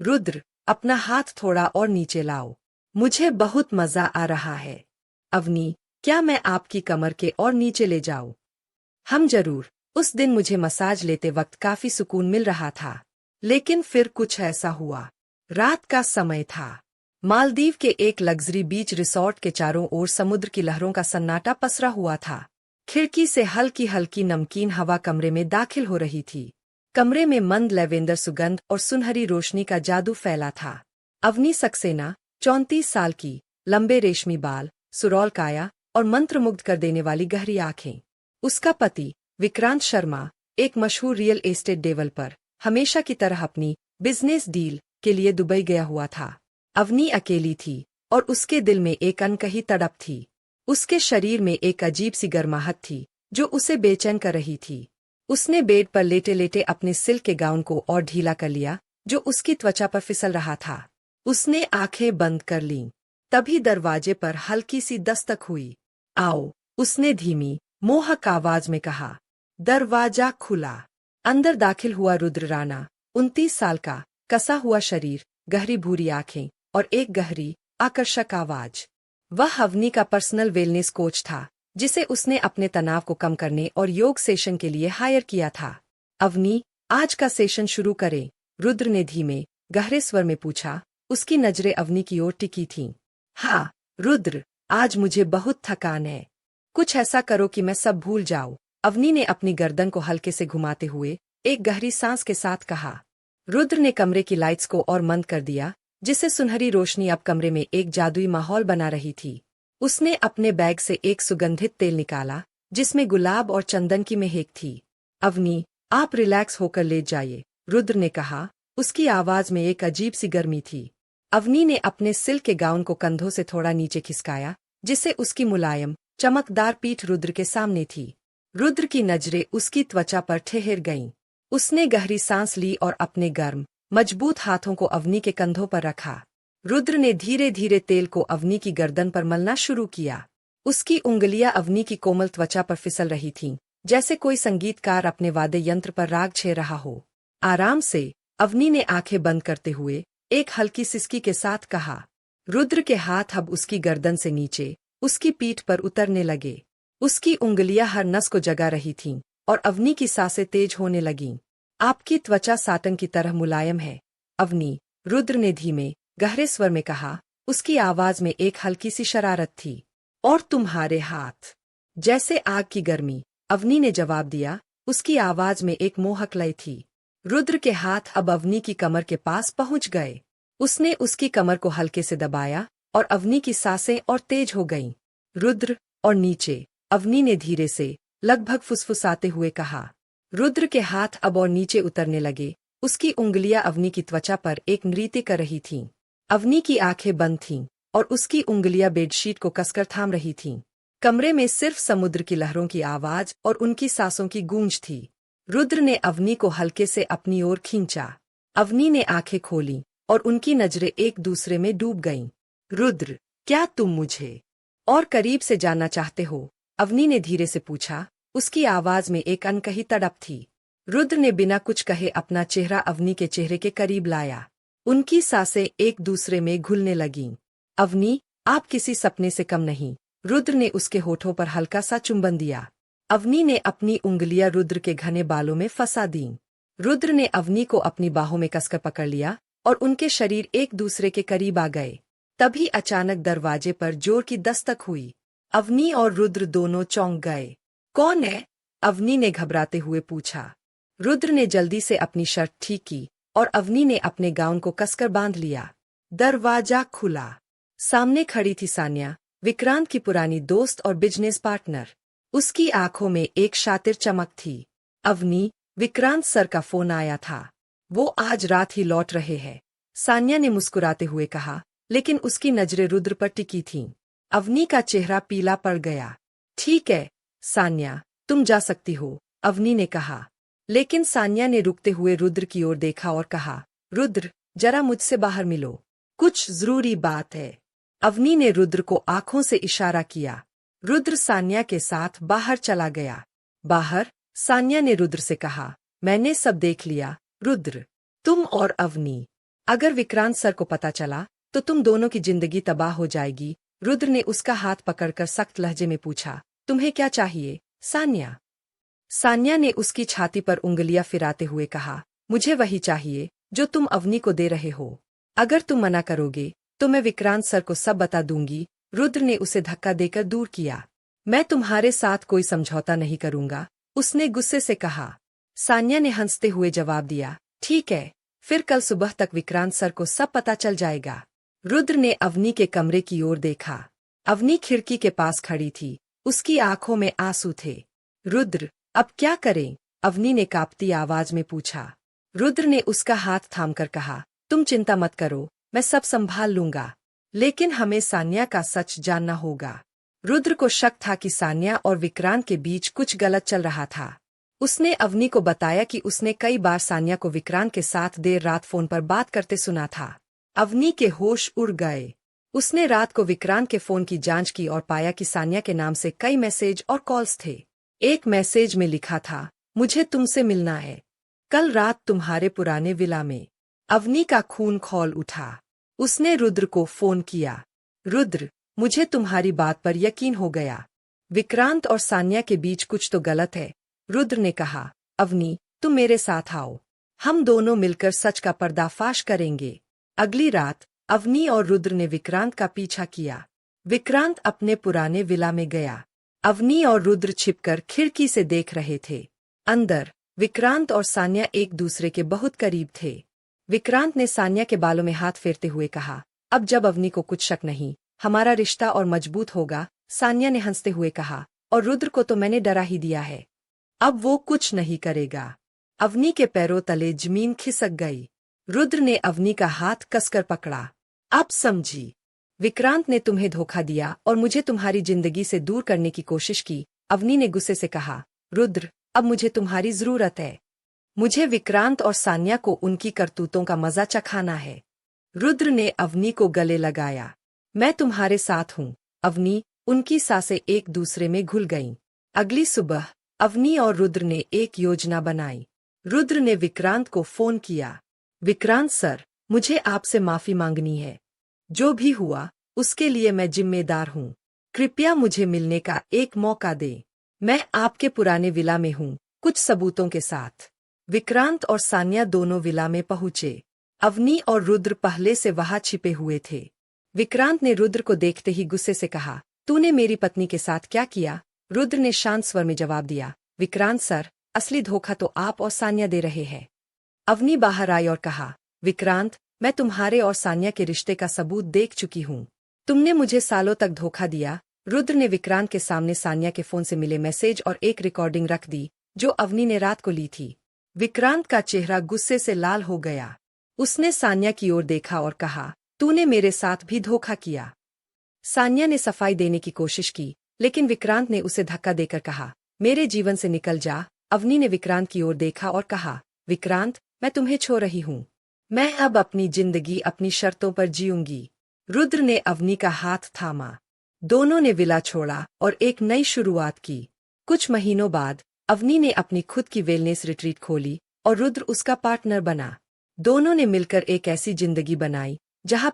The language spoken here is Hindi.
रुद्र, अपना हाथ थोड़ा और नीचे लाओ। मुझे बहुत मजा आ रहा है। अवनी, क्या मैं आपकी कमर के और नीचे ले जाऊं? हम जरूर। उस दिन मुझे मसाज लेते वक्त काफी सुकून मिल रहा था। लेकिन फिर कुछ ऐसा हुआ। रात का समय था। मालदीव के एक लग्जरी बीच रिसॉर्ट के चारों ओर समुद्र की लहरों का सन्नाटा पसरा हुआ था। खिड़की से हल्की हल्की नमकीन हवा कमरे में दाखिल हो रही थी। कमरे में मंद लैवेंडर सुगंध और सुनहरी रोशनी का जादू फैला था। अवनी सक्सेना, 34 साल की, लंबे रेशमी बाल, सुरौल काया और मंत्रमुग्ध कर देने वाली गहरी आंखें। उसका पति विक्रांत शर्मा, एक मशहूर रियल एस्टेट डेवलपर, हमेशा की तरह अपनी बिजनेस डील के लिए दुबई गया हुआ था। अवनी अकेली थी और उसके दिल में एक अनकही तड़प थी। उसके शरीर में एक अजीब सी गर्माहट थी जो उसे बेचैन कर रही थी। उसने बेड पर लेटे लेटे अपने सिल्क के गाउन को और ढीला कर लिया जो उसकी त्वचा पर फिसल रहा था। उसने आंखें बंद कर लीं। तभी दरवाजे पर हल्की सी दस्तक हुई। आओ, उसने धीमी मोहक आवाज में कहा। दरवाजा खुला। अंदर दाखिल हुआ रुद्र राणा, 29 साल का, कसा हुआ शरीर, गहरी भूरी आंखें और एक गहरी आकर्षक आवाज। वह अवनी का पर्सनल वेलनेस कोच था जिसे उसने अपने तनाव को कम करने और योग सेशन के लिए हायर किया था। अवनी, आज का सेशन शुरू करें? रुद्र ने धीमे गहरे स्वर में पूछा। उसकी नजरें अवनी की ओर टिकी थीं। हाँ रुद्र, आज मुझे बहुत थकान है। कुछ ऐसा करो कि मैं सब भूल जाऊं। अवनी ने अपनी गर्दन को हल्के से घुमाते हुए एक गहरी सांस के साथ कहा। रुद्र ने कमरे की लाइट्स को और मंद कर दिया, जिससे सुनहरी रोशनी अब कमरे में एक जादुई माहौल बना रही थी। उसने अपने बैग से एक सुगंधित तेल निकाला जिसमें गुलाब और चंदन की महक थी। अवनी, आप रिलैक्स होकर लेट जाइए, रुद्र ने कहा। उसकी आवाज में एक अजीब सी गर्मी थी। अवनी ने अपने सिल्क के गाउन को कंधों से थोड़ा नीचे खिसकाया, जिससे उसकी मुलायम चमकदार पीठ रुद्र के सामने थी। रुद्र की नजरें उसकी त्वचा पर ठहर गईं। उसने गहरी सांस ली और अपने गर्म, मजबूत हाथों को अवनी के कंधों पर रखा। रुद्र ने धीरे धीरे तेल को अवनी की गर्दन पर मलना शुरू किया। उसकी उंगलियां अवनी की कोमल त्वचा पर फिसल रही थीं, जैसे कोई संगीतकार अपने वाद्य यंत्र पर राग छे रहा हो। आराम से, अवनी ने आंखें बंद करते हुए एक हल्की सिसकी के साथ कहा। रुद्र के हाथ अब उसकी गर्दन से नीचे उसकी पीठ पर उतरने लगे। उसकी उंगलियां हर नस को जगा रही थीं और अवनी की सांसें तेज होने लगीं। आपकी त्वचा साटन की तरह मुलायम है, अवनी, रुद्र ने धीमे गहरे स्वर में कहा। उसकी आवाज में एक हल्की सी शरारत थी। और तुम्हारे हाथ जैसे आग की गर्मी, अवनी ने जवाब दिया। उसकी आवाज में एक मोहक लय थी। रुद्र के हाथ अब अवनी की कमर के पास पहुंच गए। उसने उसकी कमर को हल्के से दबाया और अवनी की सांसें और तेज हो गईं। रुद्र, और नीचे, अवनी ने धीरे से, लगभग फुसफुसाते हुए कहा। रुद्र के हाथ अब और नीचे उतरने लगे। उसकी उंगलियां अवनी की त्वचा पर एक नृत्य कर रही थीं। अवनी की आंखें बंद थीं और उसकी उंगलियां बेडशीट को कसकर थाम रही थीं। कमरे में सिर्फ समुद्र की लहरों की आवाज और उनकी सांसों की गूंज थी। रुद्र ने अवनी को हल्के से अपनी ओर खींचा। अवनी ने आंखें खोलीं और उनकी नजरें एक दूसरे में डूब गईं। रुद्र, क्या तुम मुझे और करीब से जानना चाहते हो? अवनी ने धीरे से पूछा। उसकी आवाज में एक अनकही तड़प थी। रुद्र ने बिना कुछ कहे अपना चेहरा अवनी के चेहरे के करीब लाया। उनकी सांसें एक दूसरे में घुलने लगीं। अवनी, आप किसी सपने से कम नहीं। रुद्र ने उसके होठों पर हल्का सा चुंबन दिया। अवनी ने अपनी उंगलियां रुद्र के घने बालों में फंसा दीं। रुद्र ने अवनी को अपनी बाहों में कसकर पकड़ लिया और उनके शरीर एक दूसरे के करीब आ गए। तभी अचानक दरवाजे पर जोर की दस्तक हुई। अवनी और रुद्र दोनों चौंक गए। कौन है? अवनी ने घबराते हुए पूछा। रुद्र ने जल्दी से अपनी शर्ट ठीक की और अवनी ने अपने गाउन को कसकर बांध लिया। दरवाजा खुला। सामने खड़ी थी सान्या, विक्रांत की पुरानी दोस्त और बिजनेस पार्टनर। उसकी आंखों में एक शातिर चमक थी। अवनी, विक्रांत सर का फोन आया था। वो आज रात ही लौट रहे हैं, सान्या ने मुस्कुराते हुए कहा, लेकिन उसकी नजरें रुद्र पर टिकी थीं। अवनी का चेहरा पीला पड़ गया। ठीक है सान्या, तुम जा सकती हो, अवनी ने कहा। लेकिन सान्या ने रुकते हुए रुद्र की ओर देखा और कहा, रुद्र, जरा मुझसे बाहर मिलो, कुछ जरूरी बात है। अवनी ने रुद्र को आंखों से इशारा किया। रुद्र सान्या के साथ बाहर चला गया। बाहर, सान्या ने रुद्र से कहा, मैंने सब देख लिया, रुद्र, तुम और अवनी अगर विक्रांत सर को पता चला तो तुम दोनों की जिंदगी तबाह हो जाएगी। रुद्र ने उसका हाथ पकड़कर सख्त लहजे में पूछा, तुम्हें क्या चाहिए सान्या? सान्या ने उसकी छाती पर उंगलियां फिराते हुए कहा, मुझे वही चाहिए जो तुम अवनी को दे रहे हो। अगर तुम मना करोगे तो मैं विक्रांत सर को सब बता दूंगी। रुद्र ने उसे धक्का देकर दूर किया। मैं तुम्हारे साथ कोई समझौता नहीं करूंगा, उसने गुस्से से कहा। सान्या ने हंसते हुए जवाब दिया, ठीक है, फिर कल सुबह तक विक्रांत सर को सब पता चल जाएगा। रुद्र ने अवनी के कमरे की ओर देखा। अवनी खिड़की के पास खड़ी थी, उसकी आंखों में आंसू थे। रुद्र, अब क्या करें? अवनी ने कांपती आवाज में पूछा। रुद्र ने उसका हाथ थामकर कहा, तुम चिंता मत करो, मैं सब संभाल लूंगा। लेकिन हमें सान्या का सच जानना होगा। रुद्र को शक था कि सान्या और विक्रांत के बीच कुछ गलत चल रहा था। उसने अवनी को बताया कि उसने कई बार सान्या को विक्रांत के साथ देर रात फोन पर बात करते सुना था। अवनी के होश उड़ गए। उसने रात को विक्रांत के फोन की जांच की और पाया कि सान्या के नाम से कई मैसेज और कॉल्स थे। एक मैसेज में लिखा था, मुझे तुमसे मिलना है, कल रात तुम्हारे पुराने विला में। अवनी का खून खौल उठा। उसने रुद्र को फोन किया। रुद्र, मुझे तुम्हारी बात पर यकीन हो गया। विक्रांत और सान्या के बीच कुछ तो गलत है। रुद्र ने कहा, अवनी, तुम मेरे साथ आओ, हम दोनों मिलकर सच का पर्दाफाश करेंगे। अगली रात अवनी और रुद्र ने विक्रांत का पीछा किया। विक्रांत अपने पुराने विला में गया। अवनी और रुद्र छिपकर खिड़की से देख रहे थे। अंदर विक्रांत और सान्या एक दूसरे के बहुत करीब थे। विक्रांत ने सान्या के बालों में हाथ फेरते हुए कहा, अब जब अवनी को कुछ शक नहीं, हमारा रिश्ता और मजबूत होगा। सान्या ने हंसते हुए कहा, और रुद्र को तो मैंने डरा ही दिया है, अब वो कुछ नहीं करेगा। अवनी के पैरों तले जमीन खिसक गई। रुद्र ने अवनी का हाथ कसकर पकड़ा। अब समझी, विक्रांत ने तुम्हें धोखा दिया और मुझे तुम्हारी जिंदगी से दूर करने की कोशिश की। अवनी ने गुस्से से कहा, रुद्र, अब मुझे तुम्हारी जरूरत है। मुझे विक्रांत और सान्या को उनकी करतूतों का मजा चखाना है। रुद्र ने अवनी को गले लगाया। मैं तुम्हारे साथ हूँ अवनी। उनकी सांसें एक दूसरे में घुल गईं। अगली सुबह अवनी और रुद्र ने एक योजना बनाई। रुद्र ने विक्रांत को फोन किया। विक्रांत सर, मुझे आपसे माफी मांगनी है। जो भी हुआ उसके लिए मैं जिम्मेदार हूँ। कृपया मुझे मिलने का एक मौका दें। मैं आपके पुराने विला में हूँ, कुछ सबूतों के साथ। विक्रांत और सान्या दोनों विला में पहुंचे। अवनी और रुद्र पहले से वहां छिपे हुए थे। विक्रांत ने रुद्र को देखते ही गुस्से से कहा, तूने मेरी पत्नी के साथ क्या किया? रुद्र ने शांत स्वर में जवाब दिया, विक्रांत सर, असली धोखा तो आप और सान्या दे रहे हैं। अवनी बाहर आई और कहा, विक्रांत, मैं तुम्हारे और सान्या के रिश्ते का सबूत देख चुकी हूँ। तुमने मुझे सालों तक धोखा दिया। रुद्र ने विक्रांत के सामने सान्या के फोन से मिले मैसेज और एक रिकॉर्डिंग रख दी, जो अवनी ने रात को ली थी। विक्रांत का चेहरा गुस्से से लाल हो गया। उसने सान्या की ओर देखा और कहा, तूने मेरे साथ भी धोखा किया। सान्या ने सफाई देने की कोशिश की, लेकिन विक्रांत ने उसे धक्का देकर कहा, मेरे जीवन से निकल जा। अवनी ने विक्रांत की ओर देखा और कहा, विक्रांत, मैं तुम्हें छोड़ रही हूँ। मैं अब अपनी जिंदगी अपनी शर्तों पर जीऊंगी। रुद्र ने अवनी का हाथ थामा। दोनों ने विला छोड़ा और एक नई शुरुआत की। कुछ महीनों बाद अवनी ने अपनी खुद की वेलनेस रिट्रीट खोली और रुद्र उसका पार्टनर बना। दोनों ने मिलकर एक ऐसी जिंदगी बनाई जहां